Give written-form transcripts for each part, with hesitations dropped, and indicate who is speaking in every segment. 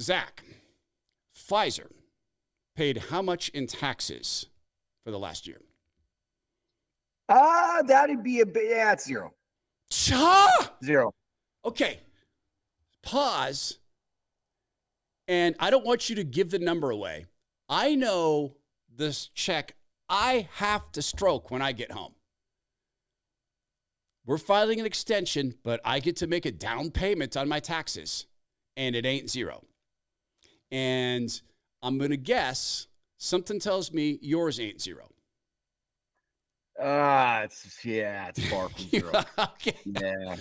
Speaker 1: Zach, Pfizer paid how much in taxes for the last year?
Speaker 2: That'd be it's zero. Zero.
Speaker 1: Okay. Pause. And I don't want you to give the number away. I know this check I have to stroke when I get home. We're filing an extension, but I get to make a down payment on my taxes, and it ain't zero. And I'm going to guess something tells me yours ain't zero.
Speaker 2: It's far from zero.
Speaker 1: Okay.
Speaker 2: Yeah.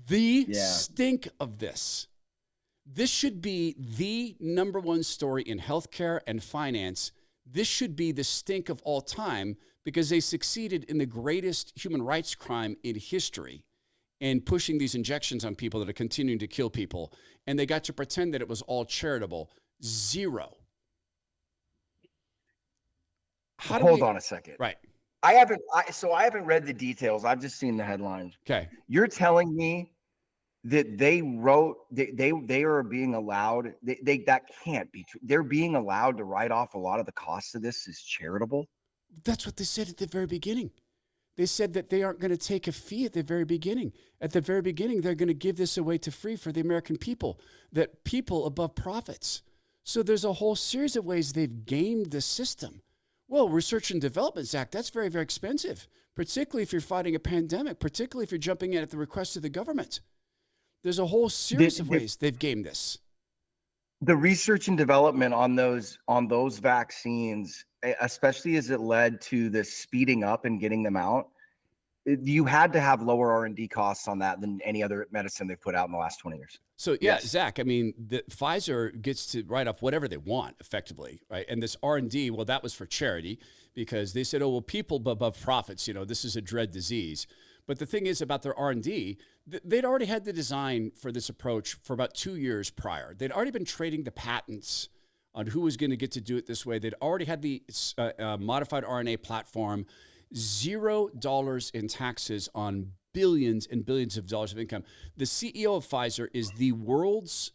Speaker 1: The stink of this. This should be the number one story in healthcare and finance. This should be the stink of all time because they succeeded in the greatest human rights crime in history in pushing these injections on people that are continuing to kill people. And they got to pretend that it was all charitable. Zero.
Speaker 2: Hold on a second.
Speaker 1: Right.
Speaker 2: I haven't read the details. I've just seen the headlines.
Speaker 1: Okay.
Speaker 2: You're telling me that they are being allowed, that can't be true. They're being allowed to write off a lot of the costs of this as charitable.
Speaker 1: That's what they said at the very beginning. They said that they aren't going to take a fee at the very beginning. At the very beginning, they're going to give this away to free for the American people, that people above profits. So there's a whole series of ways they've gamed the system. Well, research and development, Zach, that's very, very expensive, particularly if you're fighting a pandemic, particularly if you're jumping in at the request of the government. There's a whole series of ways they've gamed this.
Speaker 2: The research and development on those vaccines, especially as it led to the speeding up and getting them out, you had to have lower R&D costs on that than any other medicine they've put out in the last 20 years.
Speaker 1: So, yes. Zach, I mean, Pfizer gets to write off whatever they want, effectively, right? And this R&D, well, that was for charity because they said, oh, well, people above profits, this is a dread disease. But the thing is about their R&D, they'd already had the design for this approach for about 2 years prior. They'd already been trading the patents on who was going to get to do it this way. They'd already had the modified RNA platform, $0 in taxes on billions and billions of dollars of income. The CEO of Pfizer is the world's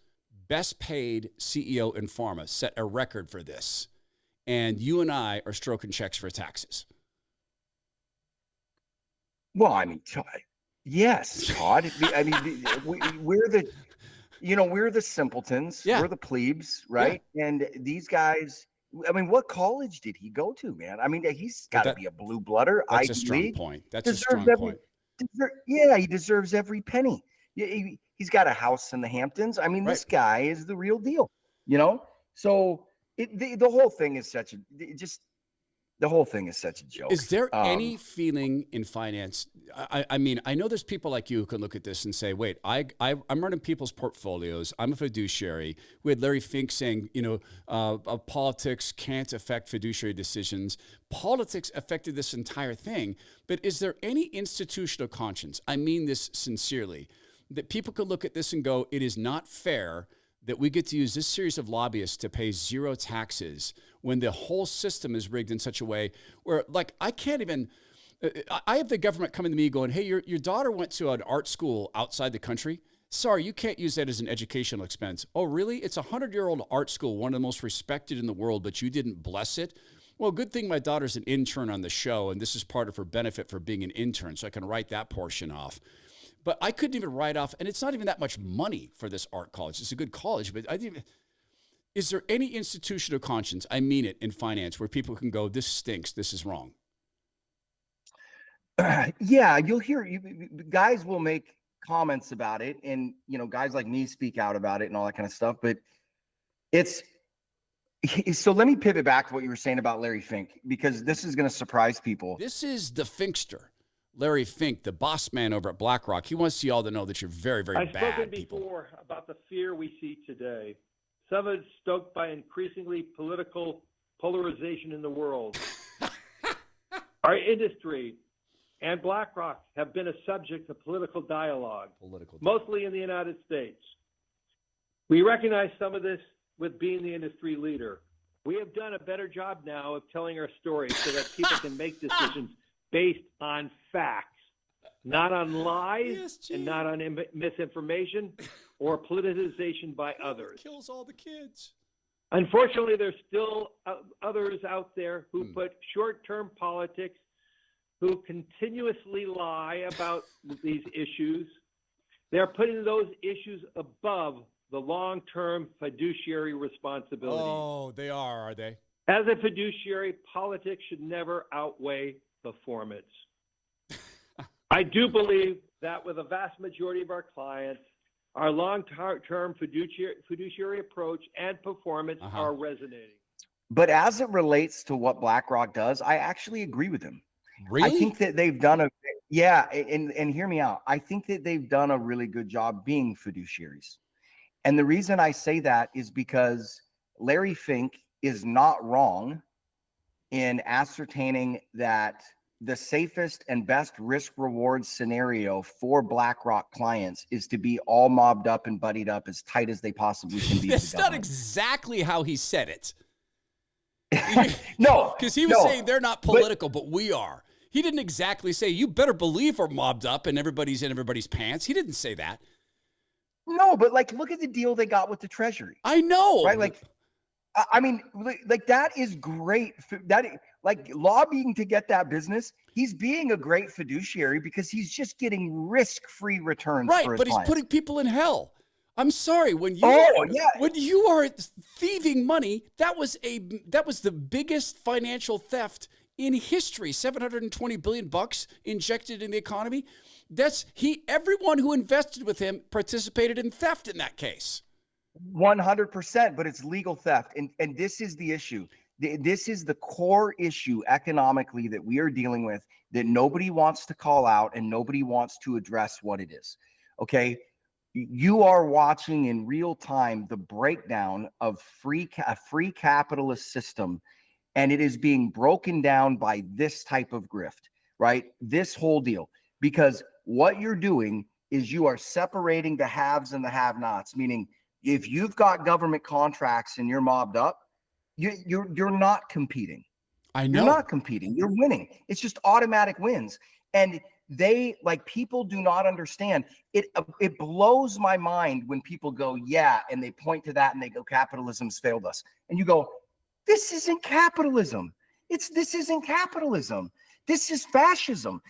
Speaker 1: best paid CEO in pharma, set a record for this. And you and I are stroking checks for taxes.
Speaker 2: Well, I mean, yes, Todd. I mean, we're the simpletons.
Speaker 1: Yeah.
Speaker 2: We're the plebes, right? Yeah. And these guys, I mean, what college did he go to, man? I mean, he's got to be a blue blooder.
Speaker 1: That's a strong point. That's a strong point.
Speaker 2: He deserves every penny. He's got a house in the Hamptons. I mean, This guy is the real deal, So the whole thing is such a joke.
Speaker 1: Is there any feeling in finance? I mean, I know there's people like you who can look at this and say, wait, I'm running people's portfolios. I'm a fiduciary. We had Larry Fink saying, politics can't affect fiduciary decisions. Politics affected this entire thing. But is there any institutional conscience? I mean this sincerely, that people could look at this and go, it is not fair that we get to use this series of lobbyists to pay zero taxes when the whole system is rigged in such a way where, like, I can't even, I have the government coming to me going, hey, your daughter went to an art school outside the country. Sorry, you can't use that as an educational expense. Oh, really? It's a 100-year-old art school, one of the most respected in the world, but you didn't bless it? Well, good thing my daughter's an intern on the show, and this is part of her benefit for being an intern, so I can write that portion off. But I couldn't even write off, and it's not even that much money for this art college. It's a good college, but is there any institutional conscience, I mean it, in finance, where people can go, this stinks, this is wrong?
Speaker 2: Yeah, you'll hear, guys will make comments about it, and, guys like me speak out about it and all that kind of stuff, but so let me pivot back to what you were saying about Larry Fink, because this is going to surprise people.
Speaker 1: This is the Finkster. Larry Fink, the boss man over at BlackRock, he wants you all to know that you're very, very bad people.
Speaker 3: I've spoken before about the fear we see today. Some of it stoked by increasingly political polarization in the world. Our industry and BlackRock have been a subject of political dialogue, mostly in the United States. We recognize some of this with being the industry leader. We have done a better job now of telling our story so that people can make decisions based on facts, not on lies and not on misinformation or politicization by others.
Speaker 1: Kills all the kids.
Speaker 3: Unfortunately, there's still others out there who put short-term politics, who continuously lie about these issues. They're putting those issues above the long-term fiduciary responsibility.
Speaker 1: Oh, they are they?
Speaker 3: As a fiduciary, politics should never outweigh performance. I do believe that with a vast majority of our clients, our long-term fiduciary approach and performance are resonating.
Speaker 2: But as it relates to what BlackRock does, I actually agree with him.
Speaker 1: Really?
Speaker 2: I think that they've done and hear me out. I think that they've done a really good job being fiduciaries. And the reason I say that is because Larry Fink is not wrong in ascertaining that the safest and best risk reward scenario for BlackRock clients is to be all mobbed up and buddied up as tight as they possibly can be.
Speaker 1: That's not exactly how he said it.
Speaker 2: No,
Speaker 1: because he was saying they're not political, but we are. He didn't exactly say, you better believe we're mobbed up and everybody's in everybody's pants. He didn't say that.
Speaker 2: No, but like, look at the deal they got with the Treasury.
Speaker 1: I know.
Speaker 2: Right? Like, I mean, like that is great. That, like, lobbying to get that business, he's being a great fiduciary because he's just getting risk-free returns.
Speaker 1: Right,
Speaker 2: for his
Speaker 1: but
Speaker 2: clients.
Speaker 1: he's putting people in hell. I'm sorry, when you are thieving money, that was the biggest financial theft in history. $720 billion injected in the economy. Everyone who invested with him participated in theft in that case.
Speaker 2: 100%, but it's legal theft. And this is the issue. This is the core issue economically that we are dealing with that nobody wants to call out and nobody wants to address what it is. Okay. You are watching in real time the breakdown of a free capitalist system, and it is being broken down by this type of grift, right? This whole deal, because what you're doing is you are separating the haves and the have-nots, meaning if you've got government contracts and you're mobbed up, you're not competing.
Speaker 1: I know.
Speaker 2: You're not competing. You're winning. It's just automatic wins. And people do not understand it. It blows my mind when people go, yeah, and they point to that and they go, capitalism's failed us. And you go, this isn't capitalism. This isn't capitalism. This is fascism.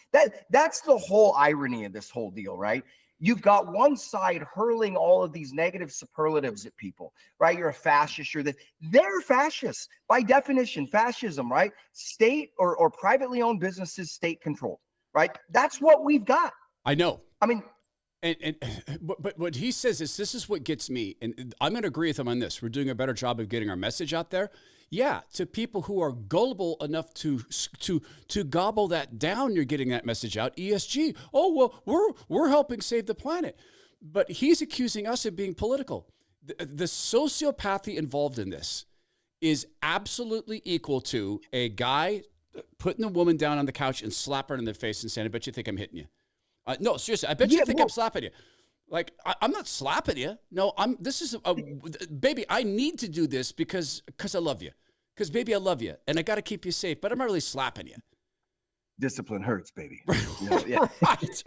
Speaker 2: That's the whole irony of this whole deal, right? You've got one side hurling all of these negative superlatives at people, right? You're a fascist. They're fascists by definition. Fascism, right? State or privately owned businesses, state controlled, right? That's what we've got.
Speaker 1: I know.
Speaker 2: I mean,
Speaker 1: but what he says is, this is what gets me, and I'm going to agree with him on this. We're doing a better job of getting our message out there. Yeah, to people who are gullible enough to gobble that down, you're getting that message out. ESG. Oh well, we're helping save the planet, but he's accusing us of being political. The sociopathy involved in this is absolutely equal to a guy putting a woman down on the couch and slapping her in the face and saying, "I bet you think I'm hitting you." No, seriously, I bet you think I'm slapping you. Like, I'm not slapping you. No, baby, I need to do this because I love you. Because, baby, I love you. And I got to keep you safe. But I'm not really slapping you.
Speaker 2: Discipline hurts, baby.
Speaker 1: Yeah. Right.